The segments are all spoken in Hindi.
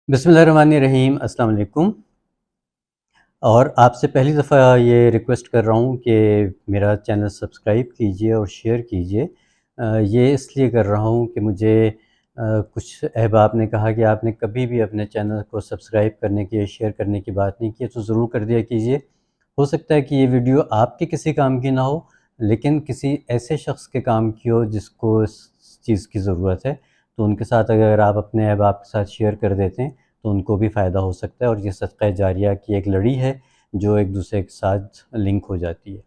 बिस्मिल्लाहिर्रहमानिर्रहीम अस्सलाम वालेकुम। और आपसे पहली दफ़ा ये रिक्वेस्ट कर रहा हूँ कि मेरा चैनल सब्सक्राइब कीजिए और शेयर कीजिए। ये इसलिए कर रहा हूँ कि मुझे कुछ अहबाब ने कहा कि आपने कभी भी अपने चैनल को सब्सक्राइब करने की या शेयर करने की बात नहीं की, तो ज़रूर कर दिया कीजिए। हो सकता है कि ये वीडियो आपके किसी काम की ना हो, लेकिन किसी ऐसे शख़्स के काम की हो जिसको इस चीज़ की ज़रूरत है। तो उनके साथ अगर आप अपने अहबाब के साथ शेयर कर देते हैं तो उनको भी फ़ायदा हो सकता है, और ये सदक़ा जारिया की एक लड़ी है जो एक दूसरे के साथ लिंक हो जाती है।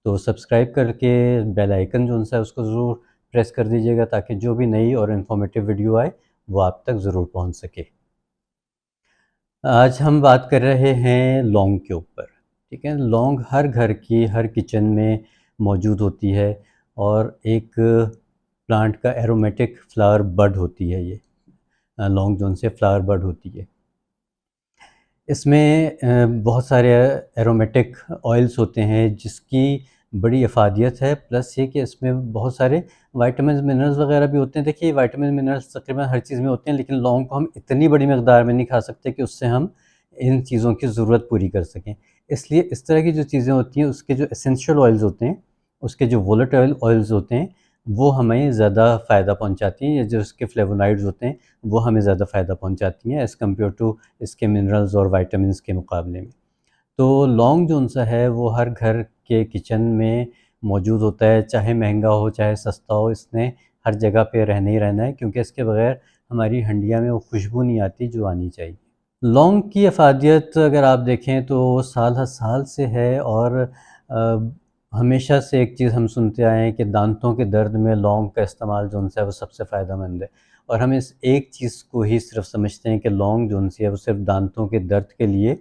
तो सब्सक्राइब करके बेल आइकन जो है उसको ज़रूर प्रेस कर दीजिएगा, ताकि जो भी नई और इन्फॉर्मेटिव वीडियो आए वो आप तक ज़रूर पहुंच सके। आज हम बात कर रहे हैं लौंग के ऊपर। ठीक है, लौंग हर घर की हर किचन में मौजूद होती है, और एक प्लांट का एरोमेटिक फ्लावर बड होती है ये। लौंग जो उनसे फ्लावर बड होती है, इसमें बहुत सारे एरोमेटिक ऑयल्स होते हैं जिसकी बड़ी अफादियत है। प्लस ये कि इसमें बहुत सारे वाइटामिन मिनरल्स वगैरह भी होते हैं। देखिए, वाइटामिन मिनरल्स तकरीबन हर चीज़ में होते हैं, लेकिन लौंग को हम इतनी बड़ी मकदार में नहीं खा सकते कि उससे हम इन चीज़ों की ज़रूरत पूरी कर सकें। इसलिए इस तरह की जो चीज़ें होती हैं, उसके जो एसेंशियल ऑयल्स होते हैं, उसके जो वोलेटाइल ऑयल्स होते हैं, वो हमें ज़्यादा फ़ायदा पहुँचाती हैं, या जो उसके फ्लेवोनॉइड्स होते हैं वो हमें ज़्यादा फ़ायदा पहुँचाती हैं एज़ कम्पेयर टू इसके मिनरल्स और विटामिन्स के मुकाबले में। तो लौंग जो-सा है वो हर घर के किचन में मौजूद होता है, चाहे महंगा हो चाहे सस्ता हो, इसने हर जगह पे रहना ही रहना है, क्योंकि इसके बगैर हमारी हंडिया में वो खुशबू नहीं आती जो आनी चाहिए। लौंग की अफ़ादियत अगर आप देखें तो साल हर साल से है, और हमेशा से एक चीज़ हम सुनते आए हैं कि दांतों के दर्द में लौंग का इस्तेमाल जो-सा है वो सबसे फ़ायदेमंद है। और हम इस एक चीज़ को ही सिर्फ़ समझते हैं कि लौंग जो-सी है वो सिर्फ़ दांतों के दर्द के लिए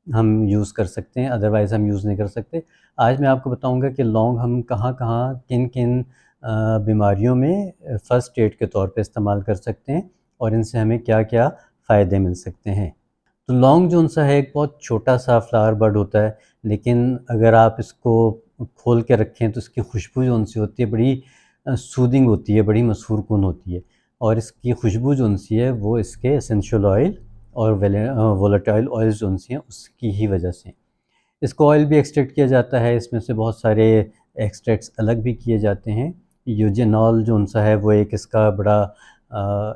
हम यूज़ कर सकते हैं, अदरवाइज़ हम यूज़ नहीं कर सकते। आज मैं आपको बताऊँगा कि लौंग हम कहाँ-कहाँ, किन-किन बीमारियों में फ़र्स्ट एड के तौर पे इस्तेमाल कर सकते हैं, और इनसे हमें क्या-क्या फ़ायदे मिल सकते हैं। तो लौंग जो-सा है एक बहुत छोटा-सा फ्लावर बड होता है, लेकिन अगर आप इसको खोल के रखें तो इसकी खुशबू जो-सी होती है बड़ी सूदिंग होती है, बड़ी मसहूर कुन होती है। और इसकी खुशबू जो-सी है वो इसके एसेंशियल ऑयल और वोलेटाइल ऑयल्स जो-सी हैं उसकी ही वजह से। इसको ऑयल भी एक्सट्रैक्ट किया जाता है, इसमें से बहुत सारे एक्सट्रैक्ट्स अलग भी किए जाते हैं। यूजेनॉल जो-सा है वो एक इसका बड़ा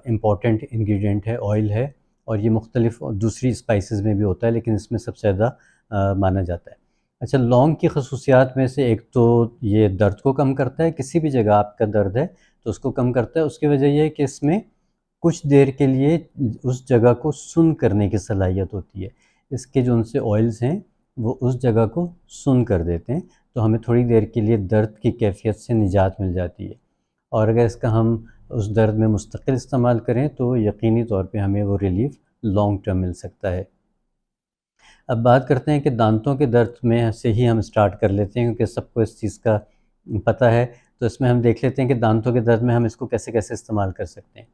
इम्पॉर्टेंट इंग्रेडिएंट है, ऑयल है, और ये मुख्तलिफ़ दूसरी स्पाइसेस में भी होता है, लेकिन इसमें सबसे ज़्यादा माना जाता है। अच्छा, लौंग की खसूसियात में से एक तो ये दर्द को कम करता है, किसी भी जगह आपका दर्द है तो उसको कम करता है। उसकी वजह ये है कि इसमें कुछ देर के लिए उस जगह को सुन्न करने की सलाहियत होती है। इसके जो उनसे ऑयल्स हैं वो उस जगह को सुन्न कर देते हैं, तो हमें थोड़ी देर के लिए दर्द की कैफ़ियत से निजात मिल जाती है। और अगर इसका हम उस दर्द में मुस्तकिल इस्तेमाल करें तो यकीनी तौर पे हमें वो रिलीफ़ लॉन्ग टर्म मिल सकता है। अब बात करते हैं कि दांतों के दर्द में से ही हम स्टार्ट कर लेते हैं, क्योंकि सबको इस चीज़ का पता है। तो इसमें हम देख लेते हैं कि दांतों के दर्द में हम इसको कैसे-कैसे इस्तेमाल कर सकते हैं।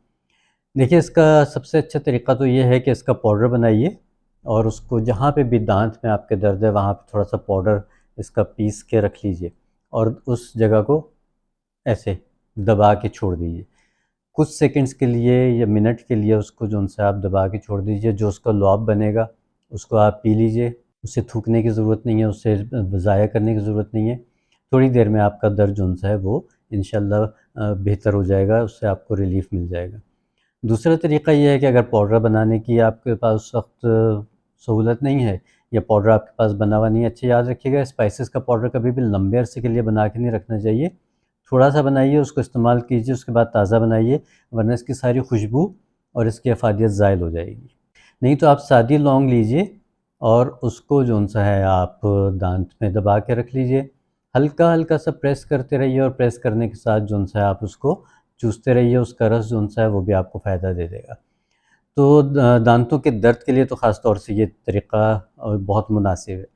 देखिए, इसका सबसे अच्छा तरीक़ा तो ये है कि इसका पाउडर बनाइए, और उसको जहाँ पे भी दांत में आपके दर्द है वहाँ पे थोड़ा-सा पाउडर इसका पीस के रख लीजिए, और उस जगह को ऐसे दबा के छोड़ दीजिए। कुछ सेकंड्स के लिए या मिनट के लिए उसको जो-सा आप दबा के छोड़ दीजिए। जो उसका लुआब बनेगा उसको आप पी लीजिए। उसे थूकने की ज़रूरत नहीं है, उसे ज़ाया करने की ज़रूरत नहीं है। थोड़ी देर में आपका दर्द जो-सा है वो इंशाअल्लाह बेहतर हो जाएगा, उससे आपको रिलीफ़ मिल जाएगा। दूसरा तरीक़ा ये है कि अगर पाउडर बनाने की आपके पास उस वक़्त सहूलत नहीं है, या पाउडर आपके पास बना हुआ नहीं है, अच्छा याद रखिएगा, स्पाइसेस का पाउडर कभी भी लंबे अरसे के लिए बना के नहीं रखना चाहिए। थोड़ा-सा बनाइए, उसको इस्तेमाल कीजिए, उसके बाद ताज़ा बनाइए, वरना इसकी सारी खुशबू और इसकी अफ़ादियत ज़ाइल हो जाएगी। नहीं तो आप सादी लौंग लीजिए, और उसको जो-सा है आप दाँत में दबा के रख लीजिए। हल्का-हल्का सा प्रेस करते रहिए, और प्रेस करने के साथ जो-सा है आप उसको चूसते रहिए, उसका रस जो-सा है वो भी आपको फ़ायदा दे देगा। तो दांतों के दर्द के लिए तो ख़ास तौर से ये तरीक़ा बहुत मुनासिब है।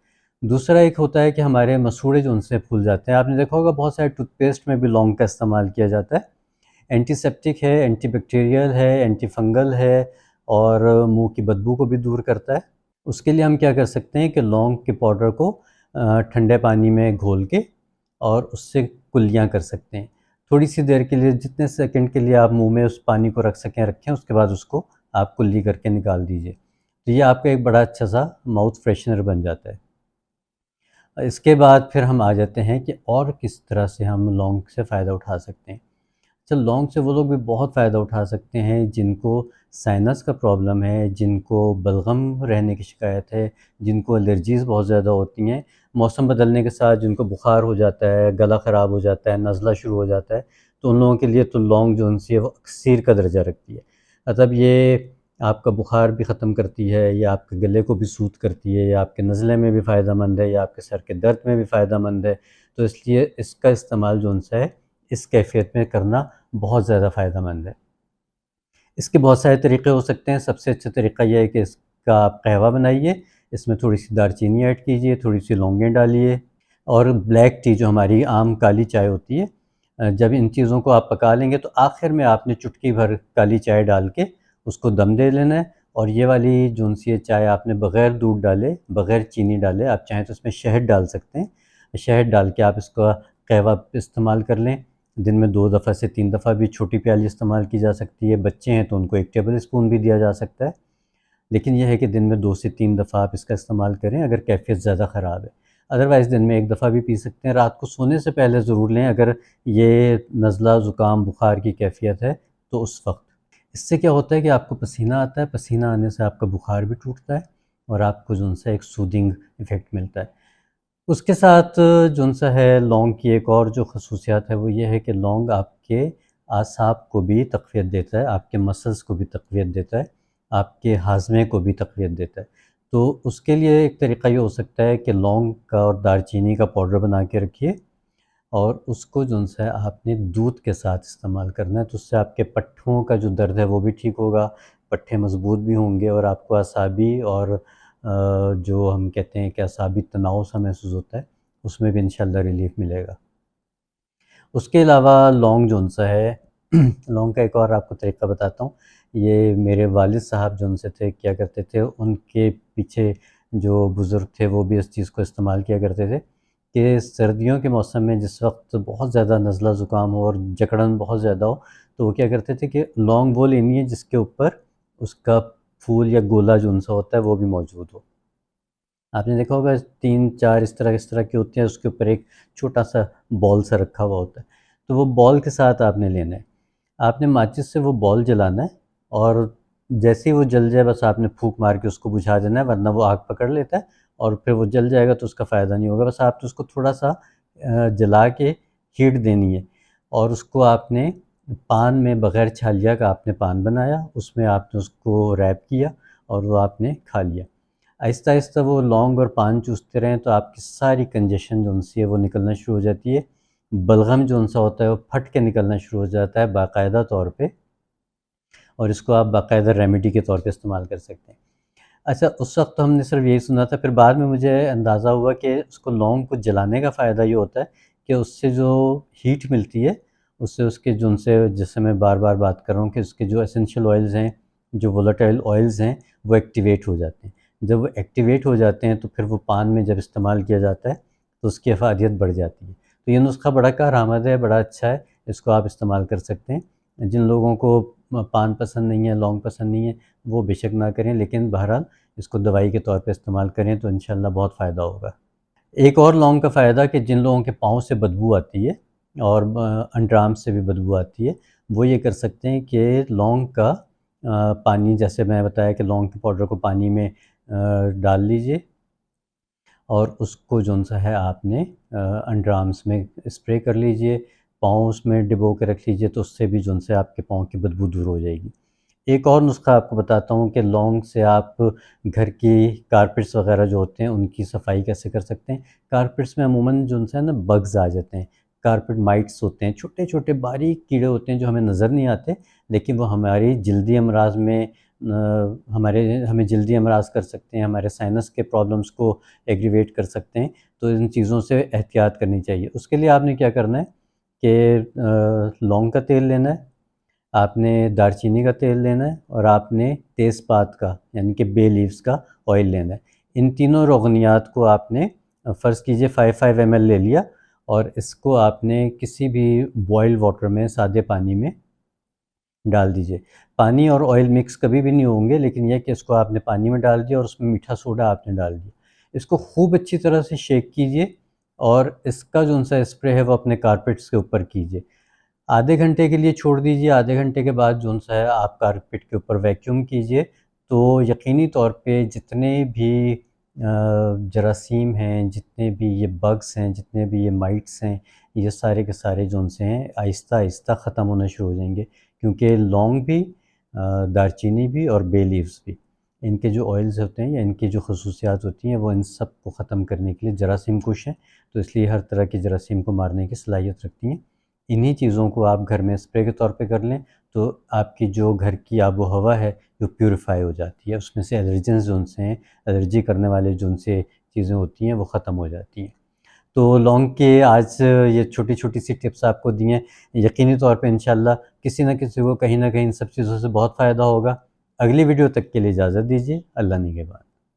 दूसरा एक होता है कि हमारे मसूड़े जो उनसे फूल जाते हैं, आपने देखा होगा बहुत सारे टूथपेस्ट में भी लौंग का इस्तेमाल किया जाता है। एंटीसेप्टिक है, एंटीबैक्टीरियल है, एंटी फंगल है, और मुँह की बदबू को भी दूर करता है। उसके लिए हम क्या कर सकते हैं कि लौंग के पाउडर को ठंडे पानी में घोल के और उससे कुल्लियाँ कर सकते हैं। थोड़ी सी देर के लिए, जितने सेकंड के लिए आप मुँह में उस पानी को रख सकें रखें, उसके बाद उसको आप कुल्ली करके निकाल दीजिए। तो ये आपका एक बड़ा अच्छा सा माउथ फ्रेशनर बन जाता है। इसके बाद फिर हम आ जाते हैं कि और किस तरह से हम लौंग से फ़ायदा उठा सकते हैं। अच्छा, लौंग से वो लोग भी बहुत फ़ायदा उठा सकते हैं जिनको साइनस का प्रॉब्लम है, जिनको बलगम रहने की शिकायत है, जिनको एलर्जीज़ बहुत ज़्यादा होती हैं। मौसम बदलने के साथ जिनको बुखार हो जाता है, गला ख़राब हो जाता है, नज़ला शुरू हो जाता है, तो उन लोगों के लिए तो लौंग जो उनसी है वो अक्सीर का दर्जा रखती है। मतलब ये आपका बुखार भी ख़त्म करती है, ये आपके गले को भी सूद करती है, ये आपके नज़ले में भी फ़ायदेमंद है, या आपके सर के दर्द में भी फ़ायदेमंद है। तो इसलिए इसका इस्तेमाल जो उनसे है इस कैफ़ियत में करना बहुत ज़्यादा फ़ायदेमंद है। इसके बहुत सारे तरीक़े हो सकते हैं। सबसे अच्छा तरीक़ा ये है कि इसका आप कहवा बनाइए, इसमें थोड़ी-सी दालचीनी ऐड कीजिए, थोड़ी-सी लौंगें डालिए और ब्लैक टी जो हमारी आम काली चाय होती है, जब इन चीज़ों को आप पका लेंगे तो आखिर में आपने चुटकी भर काली चाय डाल के उसको दम दे लेना है। और ये वाली जो-सी ये चाय आपने बग़ैर दूध डाले, बग़ैर चीनी डाले, आप चाहें तो इसमें शहद डाल सकते हैं। शहद डाल के आप इसका कहवा इस्तेमाल कर लें। दिन में 2 दफ़ा से 3 दफ़ा भी छोटी प्याली इस्तेमाल की जा सकती है। बच्चे हैं तो उनको 1 टेबल स्पून भी दिया जा सकता है। लेकिन यह है कि दिन में 2 से 3 दफ़ा आप इसका इस्तेमाल करें अगर कैफ़ियत ज़्यादा ख़राब है। अदरवाइज़ दिन में 1 दफ़ा भी पी सकते हैं। रात को सोने से पहले ज़रूर लें अगर ये नज़ला, ज़ुकाम, बुखार की कैफ़ियत है तो उस वक़्त। इससे क्या होता है कि आपको पसीना आता है, पसीना आने से आपका बुखार भी टूटता है और आपको जो उनसे एक सूदिंग इफ़ेक्ट मिलता है। उसके साथ जो-सा है लौंग की एक और जो ख़ुसूसियत है वो ये है कि लौंग आपके आसाब को भी तक़वियत देता है, आपके मसल्स को भी तक़वियत देता है, आपके हाज़मे को भी तक़वियत देता है। तो उसके लिए एक तरीक़ा ये हो सकता है कि लौंग का और दालचीनी का पाउडर बना के रखिए और उसको जो-सा है आपने दूध के साथ इस्तेमाल करना है, तो उससे आपके पट्ठों का जो दर्द है वो भी ठीक होगा, पट्ठे मज़बूत भी होंगे और आपको असाबी और जो हम कहते हैं कि असाबी तनाव सा महसूस होता है, उसमें भी इंशाअल्लाह रिलीफ़ मिलेगा। उसके अलावा लौंग जो-सा है लौंग का एक और आपको तरीक़ा बताता हूँ। ये मेरे वालिद साहब जो-से थे किया करते थे, उनके पीछे जो बुज़ुर्ग थे वो भी इस चीज़ को इस्तेमाल किया करते थे कि सर्दियों के मौसम में जिस वक़्त बहुत ज़्यादा नज़ला ज़ुकाम हो और जकड़न बहुत ज़्यादा हो, तो वो क्या करते थे कि लौंग वो लेनी है जिसके ऊपर उसका फूल या गोला जो-सा होता है वो भी मौजूद हो। आपने देखा होगा 3-4 इस तरह की होती हैं, उसके ऊपर एक छोटा-सा बॉल सा रखा हुआ होता है। तो वो बॉल के साथ आपने लेना है। आपने माचिस से वो बॉल जलाना है और जैसे ही वो जल जाए बस आपने फूँक मार के उसको बुझा देना है, वरना वो आग पकड़ लेता है और फिर वो जल जाएगा तो उसका फ़ायदा नहीं होगा। बस आपने उसको थोड़ा-सा जला के हीट देनी है और उसको आपने पान में बग़ैर छालिया का आपने पान बनाया, उसमें आपने उसको रैप किया और वो आपने खा लिया। आहिस्ता-आहिस्ता वो लौंग और पान चूसते रहें तो आपकी सारी कंजेशन जो-सी है वो निकलना शुरू हो जाती है। बलगम जो-सा होता है वो फट के निकलना शुरू हो जाता है बाकायदा तौर पे और इसको आप बाकायदा रेमेडी के तौर पे इस्तेमाल कर सकते हैं। अच्छा, उस वक़्त तो हमने सिर्फ यही सुना था, फिर बाद में मुझे अंदाज़ा हुआ कि उसको लौंग को जलाने का फ़ायदा ये होता है कि उससे जो हीट मिलती है, उससे उसके जो उनसे जैसे मैं बार-बार बात कर रहा हूँ कि उसके जो एसेंशियल ऑयल्स हैं, जो वोलेटाइल ऑयल्स हैं, वो एक्टिवेट हो जाते हैं। जब वो एक्टिवेट हो जाते हैं तो फिर वो पान में जब इस्तेमाल किया जाता है, तो उसकी अफ़ादियत बढ़ जाती है। तो ये नुस्ख़ा बड़ा कारआमद है, बड़ा अच्छा है, इसको आप इस्तेमाल कर सकते हैं। जिन लोगों को पान पसंद नहीं है, लौंग पसंद नहीं है, वो बेशक ना करें, लेकिन बहरहाल इसको दवाई के तौर पे इस्तेमाल करें तो इंशाअल्लाह बहुत फ़ायदा होगा। एक और लौंग का फ़ायदा कि जिन लोगों के पाँव से बदबू आती है और अंडरआर्म्स से भी बदबू आती है, वो ये कर सकते हैं कि लौंग का पानी, जैसे मैं बताया कि लौंग के पाउडर को पानी में डाल लीजिए और उसको जो-सा है आपने अंडरआर्म्स में स्प्रे कर लीजिए, पाँव उसमें डिबो के रख लीजिए, तो उससे भी जो-सा आपके पाँव की बदबू दूर हो जाएगी। एक और नुस्ख़ा आपको बताता हूँ कि लौंग से आप घर की कारपेट्स वग़ैरह जो होते हैं, उनकी सफ़ाई कैसे कर सकते हैं। कारपेट्स में अमूमन जो-सा है ना बग्स आ जाते हैं, कारपेट माइट्स होते हैं, छोटे-छोटे बारीक कीड़े होते हैं जो हमें नज़र नहीं आते, लेकिन वो हमारी जल्दी अमराज़ में हमें जल्दी अमराज़ कर सकते हैं, हमारे साइनस के प्रॉब्लम्स को एग्रीवेट कर सकते हैं, तो इन चीज़ों से एहतियात करनी चाहिए। उसके लिए आपने क्या करना है कि लौंग का तेल लेना है, आपने दालचीनी का तेल लेना है और आपने तेज़पात का यानी कि बे लीव्स का ऑयल लेना है। इन तीनों रोगनियात को आपने फ़र्ज़ कीजिए 5-5 ml ले लिया और इसको आपने किसी भी बॉइल्ड वाटर में, सादे पानी में डाल दीजिए। पानी और ऑयल मिक्स कभी भी नहीं होंगे, लेकिन यह कि इसको आपने पानी में डाल दिया और उसमें मीठा सोडा आपने डाल दिया। इसको खूब अच्छी तरह से शेक कीजिए और इसका जो सा स्प्रे है वो अपने कारपेट्स के ऊपर कीजिए। आधे घंटे के लिए छोड़ दीजिए, आधे घंटे के बाद जो है आप कारपेट के ऊपर वैक्यूम कीजिए, तो यकीनी तौर पे जितने भी जरासीम हैं, जितने भी ये बग्स हैं, जितने भी ये माइट्स हैं, ये सारे के सारे से हैं आहिस्ता-आहिस्ता ख़त्म होना शुरू हो जाएंगे। क्योंकि लौंग भी, दालचीनी भी और बे लीव्स भी, इनके जो ऑयल्स होते हैं या इनकी जो खसूसियात होती हैं वो इन सब को ख़त्म करने के लिए जरासीम कुश हैं, तो इसलिए हर तरह की जरासीम को मारने की सलाहियत रखती हैं। इन्हीं चीज़ों को आप घर में स्प्रे के तौर पे कर लें, तो आपकी जो घर की आबो-हवा है वो प्यूरिफ़ाई हो जाती है। उसमें से एलर्जेंस से हैं, एलर्जी करने वाले से चीज़ें होती हैं वो ख़त्म हो जाती हैं। तो लौंग के आज ये छोटी-छोटी सी टिप्स आपको दी हैं, यकीनी तौर पे इंशाअल्लाह किसी न किसी को कहीं न कहीं इन सब चीज़ों से बहुत फ़ायदा होगा। अगली वीडियो तक के लिए इजाज़त दीजिए। अल्लाह निगहबान।